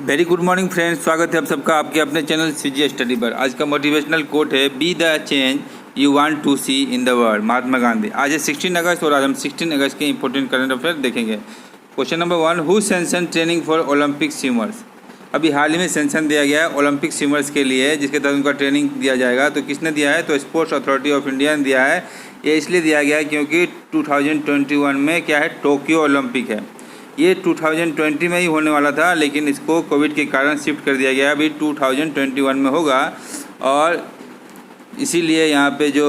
Very good morning friends, स्वागत है आप सबका आपके अपने चैनल सीजी स्टडी पर। आज का मोटिवेशनल कोट है, be the change you want to see in the world, Mahatma Gandhi. आज है 16 अगस्त और आज हम 16 अगस्त के इंपॉर्टेंट करंट अफेयर देखेंगे। Question number 1, who sanction training for Olympic swimmers. अभी हाल ही में सेंशन दिया गया है ओलंपिक स्विमर्स के लिए, जिसके तहत उनका ट्रेनिंग दिया जाएगा। तो किसने दिया है? तो स्पोर्ट्स अथॉरिटी ऑफ इंडिया ने दिया है। ये इसलिए दिया गया है क्योंकि 2021 में क्या है, टोक्यो ओलंपिक है। ये 2020 में ही होने वाला था, लेकिन इसको कोविड के कारण शिफ्ट कर दिया गया। अभी 2021 में होगा और इसीलिए यहाँ पे जो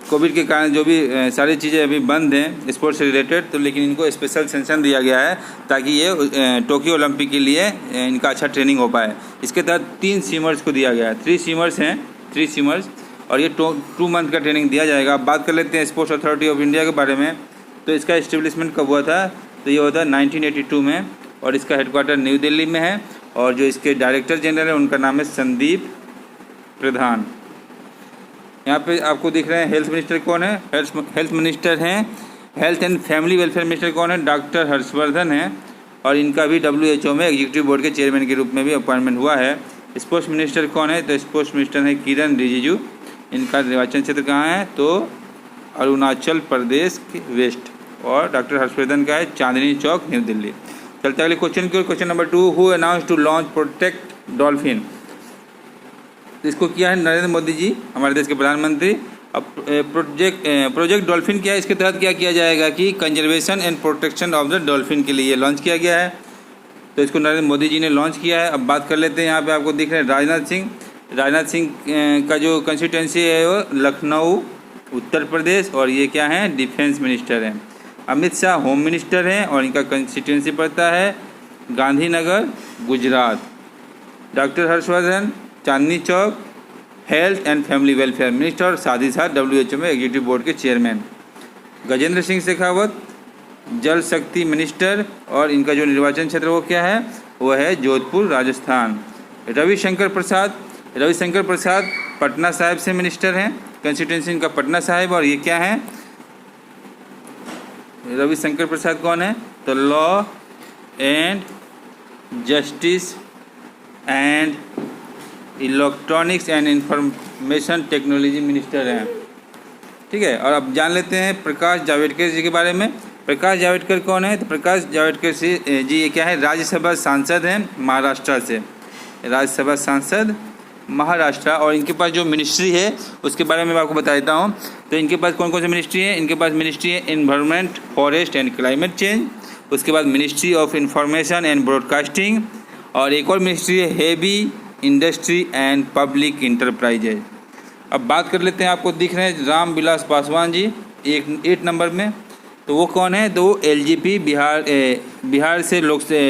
कोविड के कारण जो भी सारी चीज़ें अभी बंद हैं स्पोर्ट्स से रिलेटेड, तो लेकिन इनको स्पेशल सेंशन दिया गया है ताकि ये टोक्यो ओलंपिक के लिए इनका अच्छा ट्रेनिंग हो पाए। इसके तहत 3 स्विमर्स को दिया गया है। 3 स्विमर्स हैं, 3 स्विमर्स, और ये 2 मंथ का ट्रेनिंग दिया जाएगा। अब बात कर लेते हैं स्पोर्ट्स अथॉरिटी ऑफ इंडिया के बारे में। तो इसका इस्टेब्लिशमेंट कब हुआ था? तो ये होता है 1982 में, और इसका हेडक्वार्टर न्यू दिल्ली में है। और जो इसके डायरेक्टर जनरल है उनका नाम है संदीप प्रधान। यहाँ पे आपको दिख रहे हैं हेल्थ मिनिस्टर कौन है? हेल्थ मिनिस्टर हैं। Health and family welfare minister कौन है? डॉक्टर हर्षवर्धन है। और इनका भी WHO में एग्जीक्यूटिव बोर्ड के चेयरमैन के रूप में भी अपॉइंटमेंट हुआ है। स्पोर्ट्स मिनिस्टर कौन है? तो स्पोर्ट्स मिनिस्टर है किरण रिजिजू। इनका निर्वाचन क्षेत्र कहाँ है? तो अरुणाचल प्रदेश के वेस्ट। और डॉक्टर हर्षवर्धन का है चांदनी चौक, न्यू दिल्ली। चलते अगले क्वेश्चन की ओर। Question number 2, who announce to launch protect dolphin. इसको किया है नरेंद्र मोदी जी, हमारे देश के प्रधानमंत्री। अब प्रोजेक्ट डॉल्फिन क्या है? इसके तहत क्या किया जाएगा कि conservation and protection of the dolphin के लिए लॉन्च किया गया है। तो इसको नरेंद्र मोदी जी ने लॉन्च किया है। अब बात कर लेते हैं, यहाँ पे आपको दिख रहे हैं राजनाथ सिंह का जो कंस्टिट्यूंसी है वो लखनऊ उत्तर प्रदेश, और ये क्या है, डिफेंस मिनिस्टर हैं। अमित शाह होम मिनिस्टर हैं और इनका कंस्टिट्यूंसी पड़ता है Gandhinagar Gujarat. Doctor Harshvardhan Chandni Chowk health and family welfare minister और साथ ही साथ WHO में एग्जीक्यूटिव बोर्ड के चेयरमैन। गजेंद्र सिंह शेखावत जल शक्ति मिनिस्टर, और इनका जो निर्वाचन क्षेत्र वो क्या है, वो है जोधपुर राजस्थान। रविशंकर प्रसाद पटना साहिब से मिनिस्टर हैं, कंस्टिट्यूंसी इनका पटना साहिब, और ये क्या है, रविशंकर प्रसाद कौन है? तो law and justice and electronics and information technology minister हैं। ठीक है, और अब जान लेते हैं प्रकाश जावड़ेकर जी के बारे में। प्रकाश जावड़ेकर कौन है? तो प्रकाश जावड़ेकर जी ये क्या है, राज्यसभा सांसद हैं महाराष्ट्र से, राज्यसभा सांसद महाराष्ट्र। और इनके पास जो मिनिस्ट्री है उसके बारे में मैं आपको बता देता हूँ। तो इनके पास कौन कौन सी मिनिस्ट्री है? इनके पास मिनिस्ट्री है environment, forest and climate change. उसके बाद ministry of information and broadcasting, और एक और मिनिस्ट्री है heavy industry and public enterprises. अब बात कर लेते हैं, आपको दिख रहे हैं रामविलास पासवान जी 8 नंबर में। तो वो कौन है? तो LJP बिहार से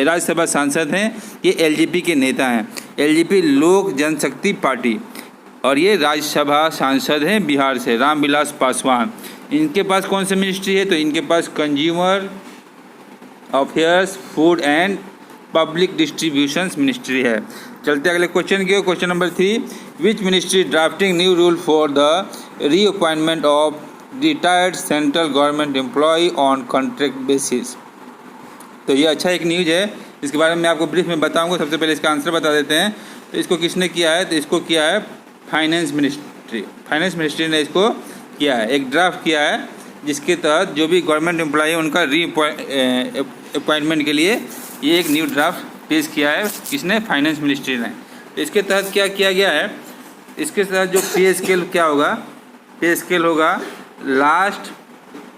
राज्यसभा सांसद हैं। ये LJP के नेता हैं, LJP लोक जनशक्ति पार्टी, और ये राज्यसभा सांसद हैं बिहार से, रामविलास पासवान। इनके पास कौन सी मिनिस्ट्री है? तो इनके पास consumer affairs, food and public distributions ministry है। चलते अगले क्वेश्चन की। Question number 3, which ministry drafting new rule for the reappointment of retired central government employ on contract basis. तो ये अच्छा एक न्यूज़ है, इसके बारे में मैं आपको ब्रीफ में बताऊंगा। सबसे पहले इसका आंसर बता देते हैं। तो इसको किसने किया है? तो इसको किया है फाइनेंस मिनिस्ट्री ने इसको किया है। एक ड्राफ्ट किया है जिसके तहत जो भी गवर्नमेंट एम्प्लॉय है उनका अपॉइंटमेंट के लिए ये एक न्यू ड्राफ्ट पेश किया है। किसने? फाइनेंस मिनिस्ट्री ने। तो इसके तहत क्या किया गया है? इसके तहत जो पे स्केल क्या होगा? पे स्केल होगा last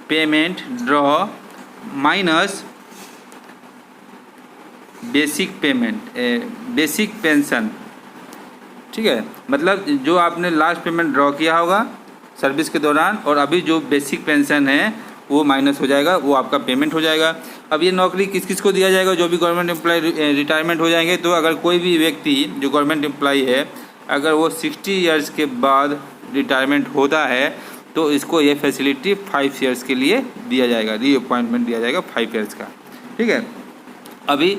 payment draw minus basic pension. ठीक है, मतलब जो आपने लास्ट पेमेंट ड्रॉ किया होगा सर्विस के दौरान, और अभी जो बेसिक पेंशन है वो माइनस हो जाएगा, वो आपका पेमेंट हो जाएगा। अब ये नौकरी किस किस को दिया जाएगा? जो भी गवर्नमेंट एम्प्लॉय रिटायरमेंट हो जाएंगे। तो अगर कोई भी व्यक्ति जो गवर्नमेंट एम्प्लॉय है, अगर वो 60 ईयर्स के बाद रिटायरमेंट होता है, तो इसको ये फैसिलिटी 5 ईयर्स के लिए दिया जाएगा, रीअपॉइंटमेंट दिया जाएगा 5 ईयर्स का। ठीक है, अभी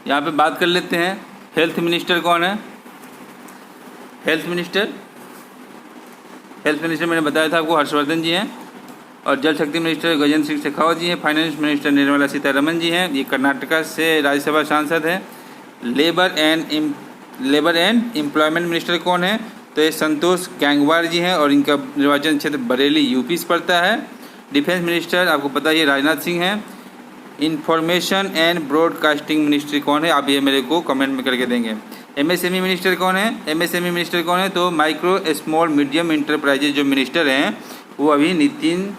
यहाँ पे बात कर लेते हैं हेल्थ मिनिस्टर कौन है? हेल्थ मिनिस्टर मैंने बताया था आपको, हर्षवर्धन जी हैं। और जल शक्ति मिनिस्टर गजेंद्र सिंह शेखावत जी हैं। फाइनेंस मिनिस्टर निर्मला सीतारमण जी हैं, ये कर्नाटका से राज्यसभा सांसद हैं। लेबर एंड एम्प्लॉयमेंट मिनिस्टर कौन है? तो ये संतोष गंगवार जी हैं और इनका निर्वाचन क्षेत्र बरेली यूपी से पड़ता है। डिफेंस मिनिस्टर आपको पता है ये राजनाथ सिंह हैं। इंफॉर्मेशन एंड ब्रॉडकास्टिंग मिनिस्ट्री कौन है? आप ये मेरे को कमेंट में करके देंगे। एमएसएमई मिनिस्टर कौन है? एमएसएमई मिनिस्टर कौन है? तो माइक्रो स्मॉल मीडियम इंटरप्राइजेज जो मिनिस्टर हैं वो अभी नितिन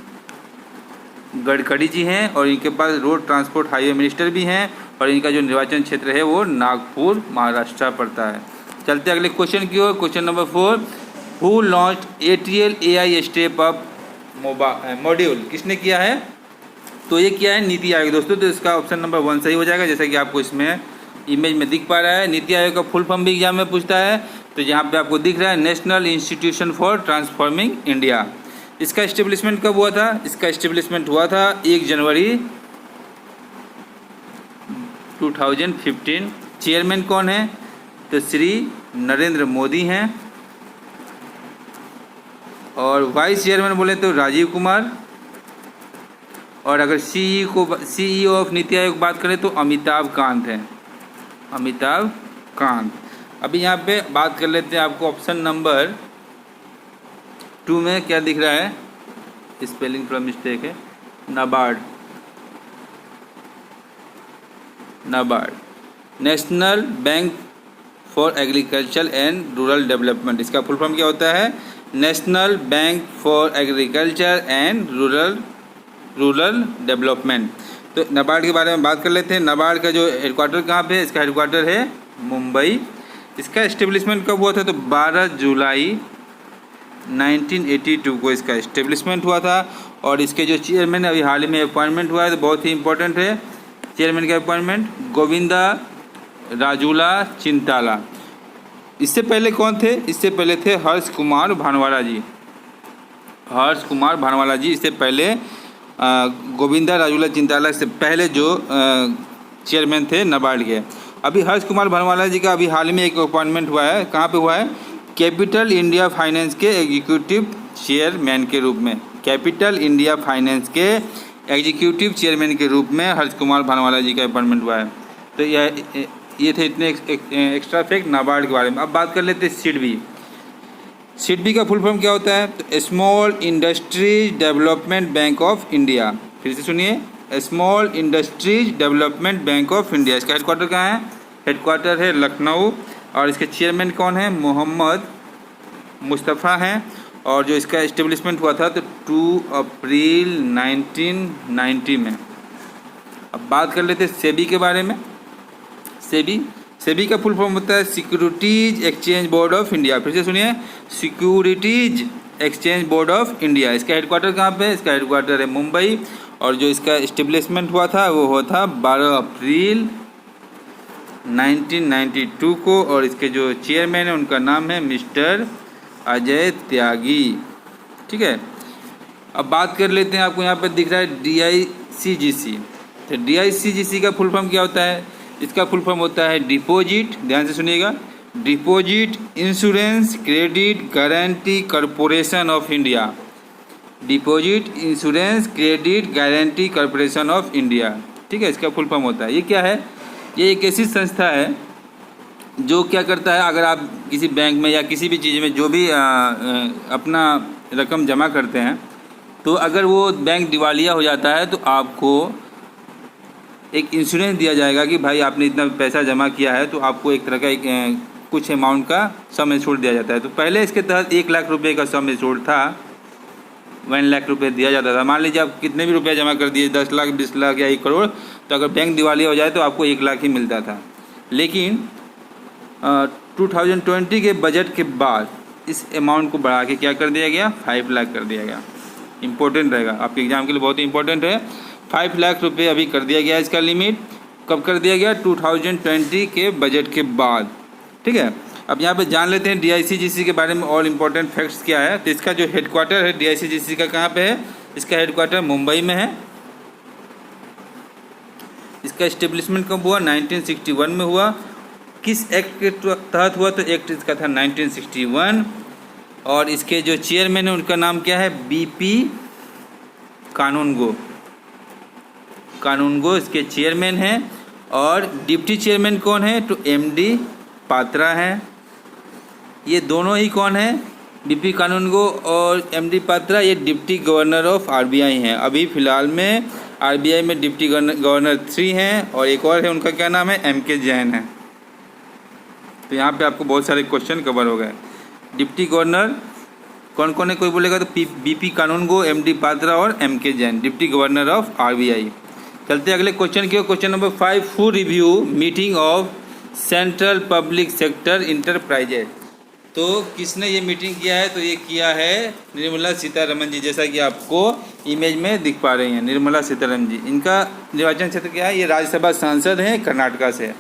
गडकरी जी हैं और इनके पास रोड ट्रांसपोर्ट हाईवे मिनिस्टर भी हैं और इनका जो निर्वाचन क्षेत्र है वो नागपुर महाराष्ट्र पड़ता है। चलते अगले क्वेश्चन की ओर। Question number 4, who launched ATL AI step up module? किसने किया है? तो ये किया है नीति आयोग दोस्तों। तो इसका ऑप्शन नंबर 1 सही हो जाएगा, जैसा कि आपको इसमें इमेज में दिख पा रहा है। नीति आयोग का फुल फॉर्म भी एग्जाम में पूछता है, तो यहाँ पे आपको दिख रहा है national institution for transforming India. इसका एस्टेब्लिशमेंट कब हुआ था? इसका एस्टेब्लिशमेंट हुआ था 1 जनवरी 2015। चेयरमैन कौन है? तो श्री नरेंद्र मोदी हैं और वाइस चेयरमैन बोले तो राजीव कुमार, और अगर CEO ऑफ नीति आयोग बात करें तो अमिताभ कांत हैं, अमिताभ कांत। अभी यहाँ पे बात कर लेते हैं, आपको ऑप्शन नंबर 2 में क्या दिख रहा है? स्पेलिंग थोड़ा मिस्टेक है। NABARD, national bank for agriculture and rural development. इसका फुल फॉर्म क्या होता है? National bank for agriculture and rural development. तो नाबार्ड के बारे में बात कर लेते हैं। नाबार्ड का जो हेडक्वार्टर कहाँ पे है? इसका हेडक्वार्टर है मुंबई। इसका एस्टेब्लिशमेंट कब हुआ था? तो 12 जुलाई 1982 को इसका एस्टेब्लिशमेंट हुआ था और इसके जो चेयरमैन अभी हाल ही में अपॉइंटमेंट हुआ है, तो बहुत ही इंपॉर्टेंट है चेयरमैन का अपॉइंटमेंट, गोविंदा राजूला चिंताला। इससे पहले कौन थे? इससे पहले थे हर्ष कुमार भानवाला जी। हर्ष कुमार भानवाला जी इससे पहले गोविंदा राजूला चिंताला से पहले जो चेयरमैन थे नाबार्ड के। अभी हर्ष कुमार भानवाला जी का अभी हाल में एक अपॉइंटमेंट हुआ है। कहाँ पे हुआ है? कैपिटल इंडिया फाइनेंस के एग्जीक्यूटिव चेयरमैन के रूप में। कैपिटल इंडिया फाइनेंस के एग्जीक्यूटिव चेयरमैन के रूप में हर्ष कुमार भानवाला जी का अपॉइंटमेंट हुआ है। तो ये थे इतने एक्स्ट्रा फैक्ट नाबार्ड के बारे में। अब बात कर लेते हैं सिडबी। सिडबी का फुल फॉर्म क्या होता है? तो small industries development bank of India. फिर से सुनिए, small industries development bank of India. इसका हेडक्वार्टर कहाँ है? हेडक्वार्टर है लखनऊ और इसके चेयरमैन कौन है? मोहम्मद मुस्तफ़ा हैं और जो इसका एस्टेब्लिशमेंट हुआ था तो 2 अप्रैल 1990 में। अब बात कर लेते हैं सेबी के बारे में। सेबी का फुल फॉर्म होता है securities exchange board of India. फिर से सुनिए, securities exchange board of India. इसका हेडक्वार्टर कहाँ पे है? इसका हेडक्वार्टर है मुंबई और जो इसका एस्टेब्लिशमेंट हुआ था वो हुआ था 12 अप्रैल 1992 को और इसके जो चेयरमैन है उनका नाम है मिस्टर अजय त्यागी। ठीक है, अब बात कर लेते हैं, आपको यहाँ पर दिख रहा है DICGC। तो DICGC का फुल फॉर्म क्या होता है? इसका फुल फॉर्म होता है डिपॉजिट, ध्यान से सुनिएगा, deposit insurance credit guarantee corporation of India. Deposit insurance credit guarantee corporation of India. ठीक है, इसका फुल फॉर्म होता है। ये क्या है? ये एक ऐसी संस्था है जो क्या करता है, अगर आप किसी बैंक में या किसी भी चीज़ में जो भी अपना रकम जमा करते हैं तो अगर वो बैंक दिवालिया हो जाता है तो आपको एक इंश्योरेंस दिया जाएगा कि भाई आपने इतना पैसा जमा किया है तो आपको एक तरह का कुछ अमाउंट का सम एश्योर्ड दिया जाता है। तो पहले इसके तहत 1 लाख रुपए का सम एश्योर्ड था, 1 लाख रुपए दिया जाता था। मान लीजिए आप कितने भी रुपया जमा कर दिए, 10 लाख 20 लाख या 1 करोड़, तो अगर बैंक दिवालिया हो जाए तो आपको 1 लाख ही मिलता था। लेकिन 2020 के बजट के बाद इस अमाउंट को बढ़ा के क्या कर दिया गया? 5 लाख कर दिया गया। इंपॉर्टेंट रहेगा आपके एग्जाम के लिए, बहुत ही इंपॉर्टेंट है। 5 लाख रुपए अभी कर दिया गया इसका लिमिट। कब कर दिया गया? 2020 के बजट के बाद। ठीक है, अब यहाँ पे जान लेते हैं DICGC के बारे में और इम्पोर्टेंट फैक्ट्स क्या है। तो इसका जो हेडक्वार्टर है DICGC का कहाँ पे है? इसका हेडक्वार्टर मुंबई में है। इसका इस्टेब्लिशमेंट कब हुआ? 1961 में हुआ। किस एक्ट के तहत हुआ? तो एक्ट इसका था 1961 और इसके जो चेयरमैन है उनका नाम क्या है? BP कानूनगो इसके चेयरमैन हैं और डिप्टी चेयरमैन कौन है, तो MD पात्रा हैं। ये दोनों ही कौन है, BP कानूनगो और MD पात्रा, ये डिप्टी गवर्नर ऑफ RBI हैं। अभी फ़िलहाल में RBI में डिप्टी गवर्नर 3 हैं और एक और है, उनका क्या नाम है, MK जैन है। तो यहाँ पे आपको बहुत सारे क्वेश्चन कवर हो गए। डिप्टी गवर्नर कौन कौन है, कोई बोलेगा तो BP कानूनगो, MD पात्रा और MK Jain, deputy governor of RBI। चलते अगले क्वेश्चन की ओर। Question number 5, who review meeting of central public sector enterprises. तो किसने ये मीटिंग किया है, तो ये किया है निर्मला सीतारमण जी, जैसा कि आपको इमेज में दिख पा रही हैं, निर्मला सीतारमण जी। इनका निर्वाचन क्षेत्र क्या है, ये राज्यसभा सांसद हैं कर्नाटका से।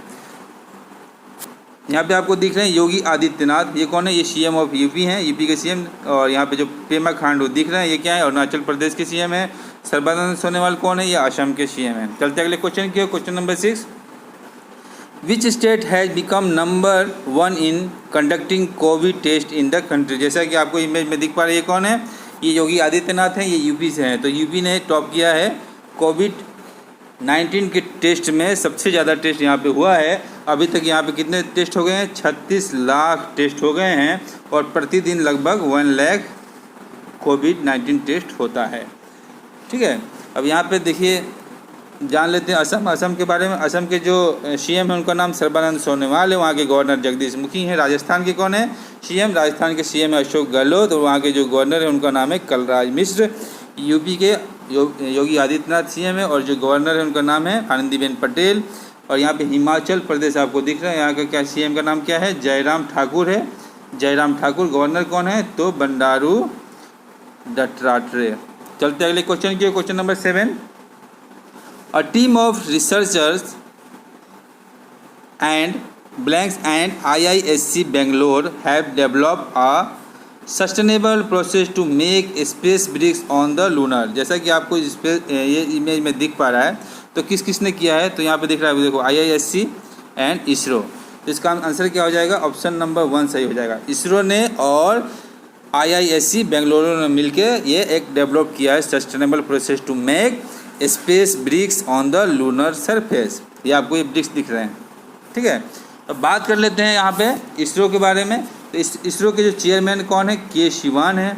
यहाँ पे आपको दिख रहे हैं योगी आदित्यनाथ, ये कौन है, ये CM ऑफ UP हैं, UP के CM। और यहाँ पे जो पेमा खांडू दिख रहे हैं, ये क्या है, अरुणाचल प्रदेश के CM है। सर्बानंद सोनोवाल कौन है, ये असम के CM हैं। चलते अगले क्वेश्चन की ओर। Question number 6, which state has become number 1 in conducting COVID test in the country. जैसा कि आपको इमेज में दिख पा रहे हैं, ये कौन है, ये योगी आदित्यनाथ हैं, ये UP से हैं। तो UP ने टॉप किया है कोविड-19 के टेस्ट में, सबसे ज़्यादा टेस्ट यहाँ पे हुआ है। अभी तक यहाँ पे कितने टेस्ट हो गए हैं, 36 लाख टेस्ट हो गए हैं और प्रतिदिन लगभग 1 लाख कोविड-19 टेस्ट होता है। ठीक है, अब यहाँ पे देखिए जान लेते हैं असम के बारे में। असम के जो CM हैं उनका नाम सर्बानंद सोनोवाल है, वहाँ के गवर्नर जगदीश मुखी हैं। राजस्थान के कौन है CM, राजस्थान के CM है अशोक गहलोत और वहाँ के जो गवर्नर है उनका नाम है कलराज मिश्र। UP के योगी आदित्यनाथ CM है और जो गवर्नर है उनका नाम है आनंदीबेन पटेल। और यहाँ पे हिमाचल प्रदेश आपको दिख रहा है, यहाँ का क्या CM का नाम क्या है, जयराम ठाकुर है। जयराम ठाकुर। गवर्नर कौन है, तो बंडारू दत्तात्रेय। चलते अगले क्वेश्चन की। Question number 7, a team of researchers and IISc Bangalore have developed a sustainable process to make space bricks on the lunar। जैसा कि आपको ये इमेज में दिख पा रहा है, तो किसने किया है, तो यहाँ पे दिख रहा है, देखो IISc एंड इसरो। तो इसका आंसर क्या हो जाएगा, ऑप्शन नंबर 1 सही हो जाएगा। इसरो ने और IISc बेंगलुरु ने मिलकर ये एक डेवलप किया है sustainable process to make space bricks on the lunar surface. ये आपको ये ब्रिक्स दिख रहे हैं। ठीक है, अब बात कर लेते हैं यहाँ पे इसरो के बारे में। तो इसरो के जो चेयरमैन कौन है, के शिवान है।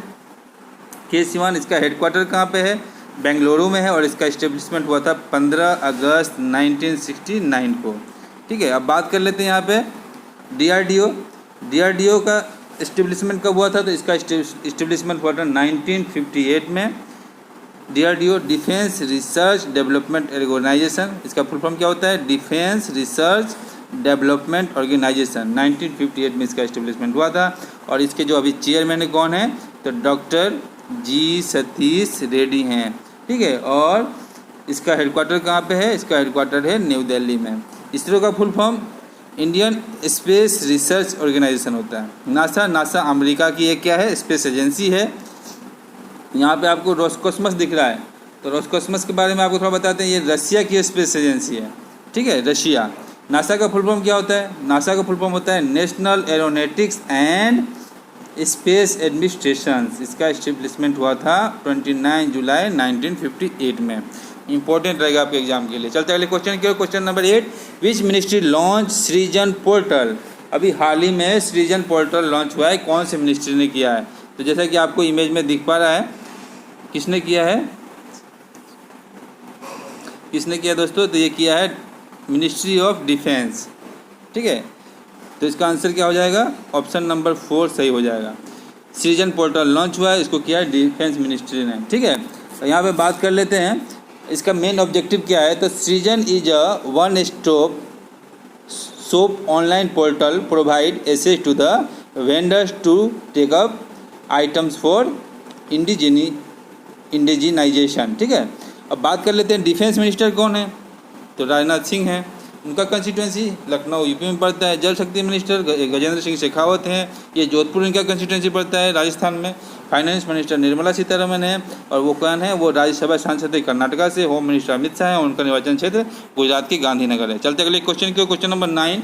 के शिवान, इसका हेडक्वार्टर कहाँ पे है, बेंगलुरु में है और इसका इस्टेब्लिशमेंट हुआ था 15 अगस्त 1969 को। ठीक है, अब बात कर लेते हैं यहाँ पे DRDO का इस्टेब्लिशमेंट कब हुआ था, तो इसका इस्टेब्लिशमेंट हुआ था 1958 में। DRDO defence research development organisation, इसका फुल फॉर्म क्या होता है, डिफेंस रिसर्च डेवलपमेंट ऑर्गेनाइजेशन। 1958 में इसका इस्टेब्लिशमेंट हुआ था। और इसके जो अभी चेयरमैन कौन है, तो डॉक्टर G सतीश रेड्डी हैं। ठीक है, और इसका हेडक्वार्टर कहाँ पे है, इसका हेडक्वार्टर है न्यू दिल्ली में। इसरो का full form Indian space research organisation होता है। नासा अमेरिका की एक क्या है, स्पेस एजेंसी है। यहाँ पे आपको रोस्कोसमस दिख रहा है, तो रोस्कोसमस के बारे में आपको थोड़ा बताते हैं। ये रशिया की स्पेस एजेंसी है। ठीक है, रशिया। नासा का फुल फॉर्म क्या होता है, नासा का फुल फॉर्म होता है national aeronautics and space administration. इसका इस्टेब्लिशमेंट हुआ था 29 जुलाई 1958 में। इंपॉर्टेंट रहेगा आपके एग्जाम के लिए। चलते अगले क्वेश्चन की ओर। Question number 8, which ministry launch Srijan portal. अभी हाल ही में सृजन पोर्टल लॉन्च हुआ है, कौन से मिनिस्ट्री ने किया है, तो जैसा कि आपको इमेज में दिख पा रहा है, किसने किया है, किसने किया दोस्तों, तो ये किया है मिनिस्ट्री ऑफ डिफेंस। ठीक है, तो इसका आंसर क्या हो जाएगा, ऑप्शन नंबर 4 सही हो जाएगा। सृजन पोर्टल लॉन्च हुआ है, इसको किया है डिफेंस मिनिस्ट्री ने। ठीक है, तो यहाँ पे बात कर लेते हैं इसका मेन ऑब्जेक्टिव क्या है। तो Srijan is a one stop shop online portal provide access to the vendors to take up items for indigenisation. ठीक है, अब बात कर लेते हैं डिफेंस मिनिस्टर कौन है, तो राजनाथ सिंह हैं। उनका कंस्टिट्यूंसी लखनऊ यूपी में पड़ता है। जल शक्ति मिनिस्टर गजेंद्र सिंह शेखावत हैं, ये जोधपुर इनका कंस्टिट्यूंसी पड़ता है राजस्थान में। फाइनेंस मिनिस्टर निर्मला सीतारमण है और वो कौन है, वो राज्यसभा सांसद है कर्नाटका से। होम मिनिस्टर अमित शाह है, उनका निर्वाचन क्षेत्र गुजरात के गांधीनगर है। चलते अगले क्वेश्चन की। Question number 9,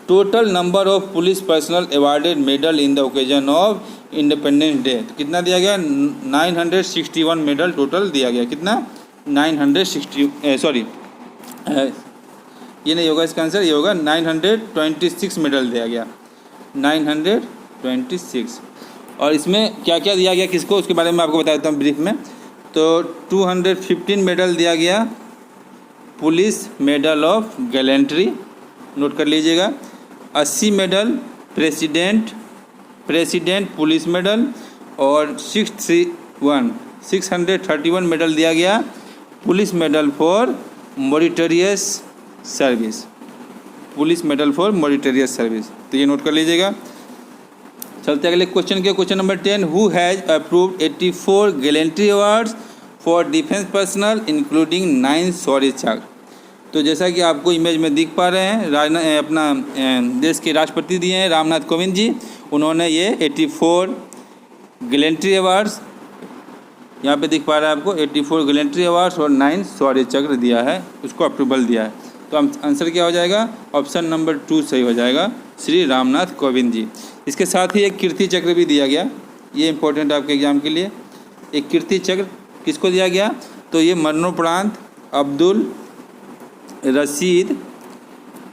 total number of police personal awarded medal in the occasion of independence day. तो कितना दिया गया, 961 मेडल टोटल दिया गया। कितना, ये नहीं होगा इसका आंसर, ये होगा 926 मेडल दिया गया, 926। और इसमें क्या क्या दिया गया किसको, उसके बारे में आपको बता देता हूँ ब्रीफ में। तो 215 मेडल दिया गया police medal of gallantry, note कर लीजिएगा। 80 मेडल प्रेसिडेंट पुलिस मेडल, और 631 मेडल दिया गया police medal for meritorious service, police medal for meritorious service. तो ये नोट कर लीजिएगा। चलते अगले क्वेश्चन के, question number 10, who has approved 84 gallantry awards for defence personal including 9 Shaurya Chakra. तो जैसा कि आपको इमेज में दिख पा रहे हैं, अपना देश के राष्ट्रपति दिए हैं रामनाथ कोविंद जी, उन्होंने ये 84 गैलेंट्री अवार्ड्स, यहाँ पे दिख पा रहा है आपको 84 गैलेंट्री अवार्ड्स और 9 शौर्य चक्र दिया है, उसको अप्रूवल दिया है। तो आंसर क्या हो जाएगा, ऑप्शन नंबर 2 सही हो जाएगा, श्री रामनाथ कोविंद जी। इसके साथ ही एक कीर्ति चक्र भी दिया गया, ये इंपॉर्टेंट आपके एग्जाम के लिए। एक कीर्ति चक्र किसको दिया गया, तो ये मरणोपरांत अब्दुल रशीद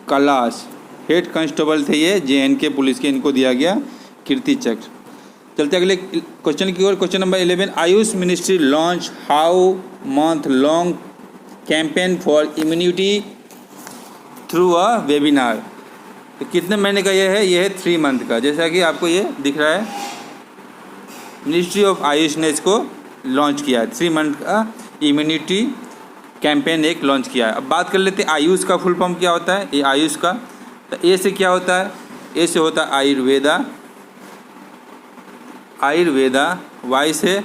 कलाश, हेड कांस्टेबल थे ये JNK पुलिस के, इनको दिया गया कीर्ति चक्र। चलते अगले क्वेश्चन की ओर, question number 11, Ayush ministry launch how month long campaign for immunity through a webinar. तो कितने महीने का ये है 3 मंथ का, जैसा कि आपको ये दिख रहा है, मिनिस्ट्री ऑफ आयुष ने इसको लॉन्च किया है, 3 मंथ का इम्यूनिटी कैंपेन एक लॉन्च किया है। अब बात कर लेते हैं आयुष का फुल फॉर्म क्या होता है। ये आयुष का, तो ए से क्या होता है, ए से होता है आयुर्वेदा, वाई से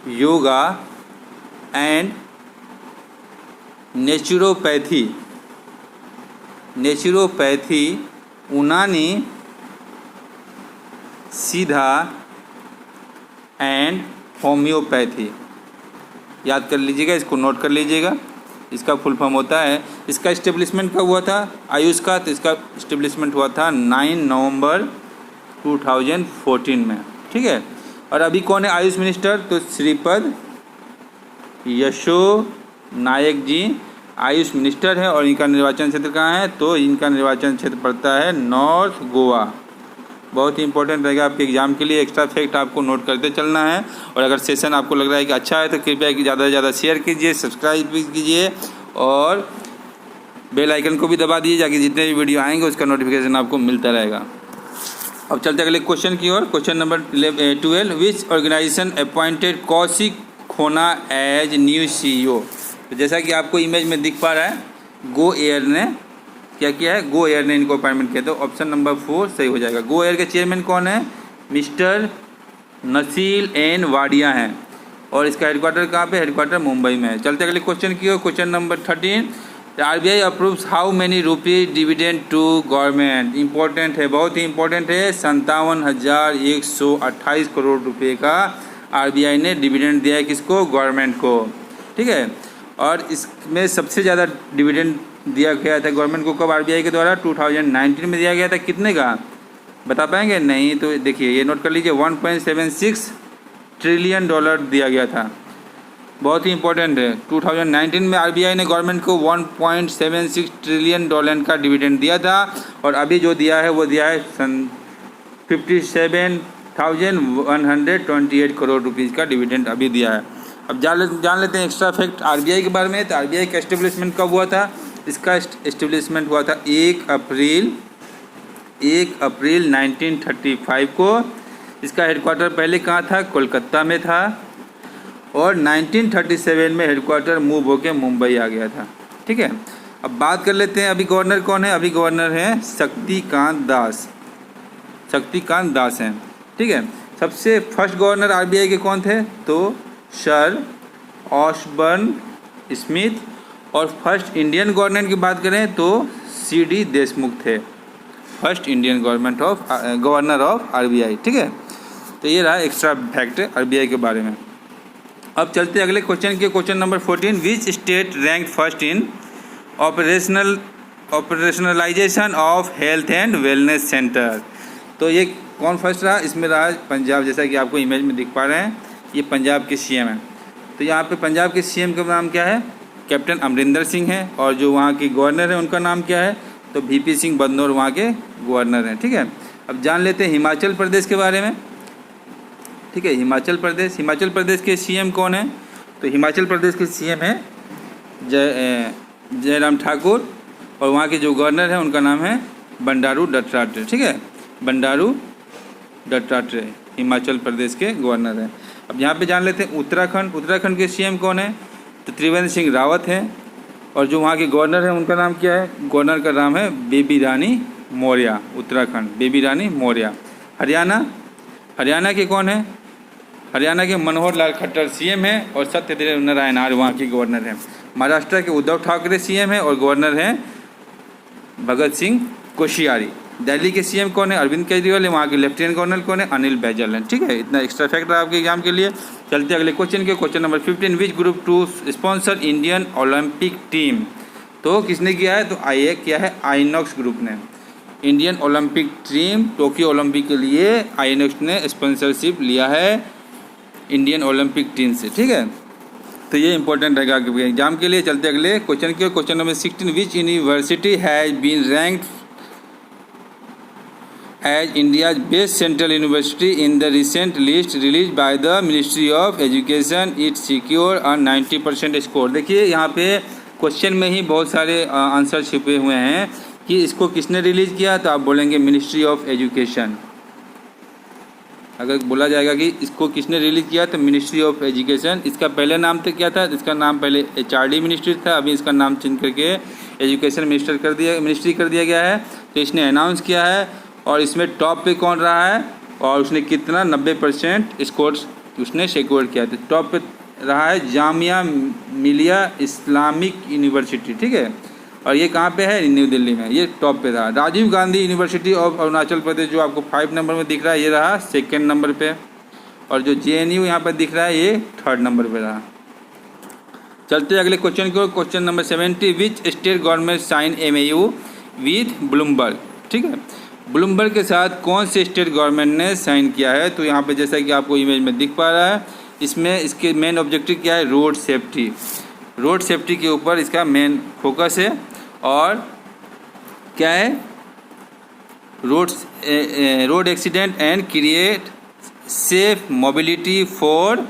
योगा एंड नेचुरोपैथी, यूनानी, सीधा एंड होम्योपैथी। याद कर लीजिएगा, इसको नोट कर लीजिएगा, इसका फुल फॉर्म होता है। इसका इस्टेब्लिशमेंट कब हुआ था आयुष का, तो इसका इस्टेब्लिशमेंट हुआ था 9 नवंबर 2014 में, ठीक है। और अभी कौन है आयुष मिनिस्टर, तो श्रीपद यशो नायक जी आयुष मिनिस्टर है। और इनका निर्वाचन क्षेत्र कहाँ है, तो इनका निर्वाचन क्षेत्र पड़ता है नॉर्थ गोवा। बहुत ही इंपॉर्टेंट रहेगा आपके एग्जाम के लिए, एक्स्ट्रा फैक्ट आपको नोट करते चलना है। और अगर सेशन आपको लग रहा है कि अच्छा है तो कृपया ज़्यादा से ज़्यादा शेयर कीजिए, सब्सक्राइब भी कीजिए और बेल आइकन को भी दबा दीजिए, ताकि जितने भी वीडियो आएंगे उसका नोटिफिकेशन आपको मिलता रहेगा। अब चलते अगले क्वेश्चन की ओर, क्वेश्चन नंबर 12, विच ऑर्गेनाइजेशन अपॉइंटेड कौशिक खोना एज न्यू CEO। तो जैसा कि आपको इमेज में दिख पा रहा है, गो एयर ने क्या किया है, गो एयर ने इनको अपॉइंटमेंट किया। तो ऑप्शन नंबर 4 सही हो जाएगा। गो एयर के चेयरमैन कौन है, मिस्टर नसील एन वाडिया हैं, और इसका हेडक्वार्टर कहाँ पे, हेडक्वार्टर मुंबई में है। चलते अगले क्वेश्चन की ओर, question number 13, RBI approves how many rupees dividend to government. Important है, बहुत ही इंपॉर्टेंट है, 57,128 करोड़ रुपये का RBI ने डिविडेंड दिया है किसको, गवर्नमेंट को, ठीक है। और इसमें सबसे ज़्यादा डिविडेंड दिया गया था गवर्नमेंट को कब, RBI के द्वारा 2019 में दिया गया था। कितने का बता पाएंगे, नहीं तो देखिए ये नोट कर लीजिए, $1.76 ट्रिलियन दिया गया था। बहुत ही इंपॉर्टेंट है, 2019 में RBI ने गवर्नमेंट को $1.76 ट्रिलियन का डिविडेंड दिया था। और अभी जो दिया है वो दिया है 57,128 करोड़ रुपीज़ का डिविडेंड अभी दिया है। अब जान लेते हैं एक्स्ट्रा फैक्ट RBI के बारे में। तो RBI का एस्टेब्लिशमेंट कब हुआ था, इसका एस्टेब्लिशमेंट हुआ था 1 अप्रैल 1935 को। इसका हेडक्वार्टर पहले कहाँ था, कोलकाता में था, और 1937 में हेडक्वार्टर मूव होकर मुंबई आ गया था, ठीक है। अब बात कर लेते हैं अभी गवर्नर कौन है। अभी गवर्नर हैं शक्तिकांत दास हैं, ठीक है। सबसे फर्स्ट गवर्नर RBI के कौन थे, तो सर ऑशबर्न स्मिथ। और फर्स्ट इंडियन गवर्नमेंट की बात करें तो CD देशमुख थे, first Indian governor of RBI, ठीक है। तो ये रहा एक्स्ट्रा फैक्ट RBI के बारे में। अब चलते अगले क्वेश्चन के, question number 14, which state rank first in operationalisation of health and wellness centre. तो ये कौन फर्स्ट रहा, इसमें रहा पंजाब। जैसा कि आपको इमेज में दिख पा रहे हैं, ये पंजाब के CM हैं। तो यहाँ पे पंजाब के CM का नाम क्या है, कैप्टन अमरिंदर सिंह है, और जो वहाँ के गवर्नर है उनका नाम क्या है, तो वीपी सिंह बदनौर वहाँ के गवर्नर हैं। ठीक है, अब जान लेते हैं हिमाचल प्रदेश के बारे में। ठीक है, हिमाचल प्रदेश के सीएम कौन है, तो हिमाचल प्रदेश के सीएम है जयराम ठाकुर, और वहाँ के जो गवर्नर हैं उनका नाम है बंडारू दत्तात्रेय। ठीक है, बंडारू दत्तात्रेय हिमाचल प्रदेश के गवर्नर हैं। अब यहाँ पे जान लेते हैं उत्तराखंड के सीएम कौन है, तो त्रिवेंद्र सिंह रावत हैं, और जो वहाँ के गवर्नर हैं उनका नाम क्या है, गवर्नर का नाम है बेबी रानी मौर्य। उत्तराखंड बेबी रानी मौर्य। हरियाणा के कौन है, हरियाणा के मनोहर लाल खट्टर सीएम हैं, और सत्यदेव नारायण आर्य वहाँ के गवर्नर हैं। महाराष्ट्र के उद्धव ठाकरे सीएम हैं, और गवर्नर हैं भगत सिंह कोश्यारी। दिल्ली के सीएम कौन है, अरविंद केजरीवाल है, वहाँ के लेफ्टिनेंट गवर्नर कौन है, अनिल बैजल हैं। ठीक है, इतना एक्स्ट्रा फैक्ट रहा आपके एग्जाम के लिए। चलते अगले क्वेश्चन के, question number 15, which group to sponsor Indian Olympic team. तो किसने किया है, तो किया है आइनॉक्स ग्रुप ने। Indian Olympic team Tokyo Olympic के लिए आइनॉक्स ने स्पॉन्सरशिप लिया है इंडियन ओलंपिक टीम से। ठीक है, तो ये इंपॉर्टेंट रहेगा आपके एग्जाम के लिए। चलते अगले क्वेश्चन के, question number 16, which university has been ranked as India's best central university in the recent list release by the ministry of education, it secure a 90% score. देखिए यहाँ पे क्वेश्चन में ही बहुत सारे आंसर छिपे हुए हैं कि इसको किसने रिलीज़ किया, तो आप बोलेंगे मिनिस्ट्री ऑफ एजुकेशन। अगर बोला जाएगा कि इसको किसने रिलीज़ किया, तो मिनिस्ट्री ऑफ एजुकेशन। इसका पहले नाम तो क्या था, इसका नाम पहले HRD मिनिस्ट्री था, अभी इसका नाम चेंज करके एजुकेशन मिनिस्ट्री कर दिया गया है। तो इसने अनाउंस किया है, और इसमें टॉप पे कौन रहा है, और उसने कितना 90% स्कोर उसने सिक्योर किया था। टॉप पे रहा है जामिया मिलिया इस्लामिक यूनिवर्सिटी। ठीक है, और ये कहाँ पे है, न्यू दिल्ली में, ये टॉप पे रहा। राजीव गांधी यूनिवर्सिटी ऑफ अरुणाचल प्रदेश जो आपको 5 नंबर में दिख रहा है, ये रहा 2nd नंबर पे, और जो JNU यहाँ पर दिख रहा है ये 3rd नंबर पे रहा। चलते अगले क्वेश्चन को, question number 70, which state government sign MAU with Bloomberg. ठीक है, ब्लूमबर्ग के साथ कौन से स्टेट गवर्नमेंट ने साइन किया है, तो यहाँ पे जैसा कि आपको इमेज में दिख पा रहा है, इसमें इसके मेन ऑब्जेक्टिव क्या है, रोड सेफ्टी के ऊपर इसका मेन फोकस है। और क्या है, road accident and create safe mobility for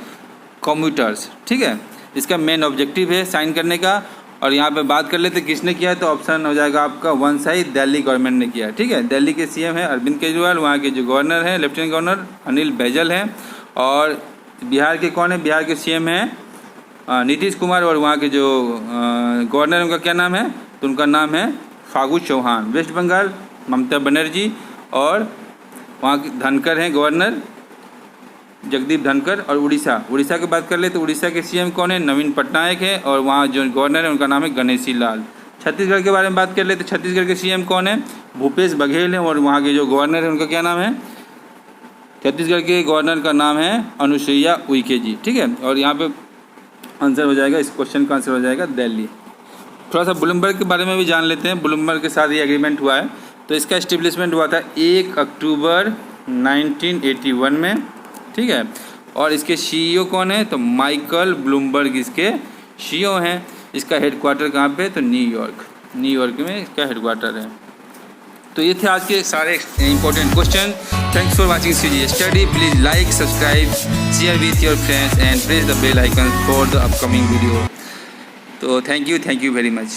commuters. ठीक है, इसका मेन ऑब्जेक्टिव है साइन करने का। और यहाँ पे बात कर लेते किसने किया है, तो ऑप्शन हो जाएगा आपका 1 सही, दिल्ली गवर्नमेंट ने किया है। ठीक है, दिल्ली के सीएम है अरविंद केजरीवाल, वहाँ के जो गवर्नर हैं लेफ्टिनेंट गवर्नर अनिल बैजल हैं, और बिहार के कौन है, बिहार के सीएम हैं नीतीश कुमार, और वहाँ के जो गवर्नर उनका क्या नाम है, तो उनका नाम है फागू चौहान। वेस्ट बंगाल ममता बनर्जी, और वहाँ के धनखड़ हैं गवर्नर जगदीप धनखड़। और उड़ीसा की बात कर ले तो उड़ीसा के सीएम कौन है, नवीन पटनायक है, और वहाँ जो गवर्नर है उनका नाम है गणेशी लाल। छत्तीसगढ़ के बारे में बात कर ले तो छत्तीसगढ़ के सीएम कौन है, भूपेश बघेल हैं, और वहाँ के जो गवर्नर है उनका क्या नाम है, छत्तीसगढ़ के गवर्नर का नाम है अनुसुईया उइके जी। ठीक है, और यहाँ पे आंसर हो जाएगा, इस क्वेश्चन का आंसर हो जाएगा दिल्ली। थोड़ा सा ब्लूमबर्ग के बारे में भी जान लेते हैं। ब्लूमबर्ग के साथ ये एग्रीमेंट हुआ है, तो इसका एस्टेब्लिशमेंट हुआ था 1 अक्टूबर 1981 में। ठीक है, और इसके CEO कौन है, तो माइकल ब्लूमबर्ग इसके CEO हैं। इसका हेडक्वार्टर कहाँ पे, तो न्यूयॉर्क में इसका हेडक्वार्टर है। तो ये थे आज के सारे important question. Thanks for watching CG study. Please like, subscribe, share with your friends and press the bell icon for the upcoming video. तो थैंक यू वेरी मच।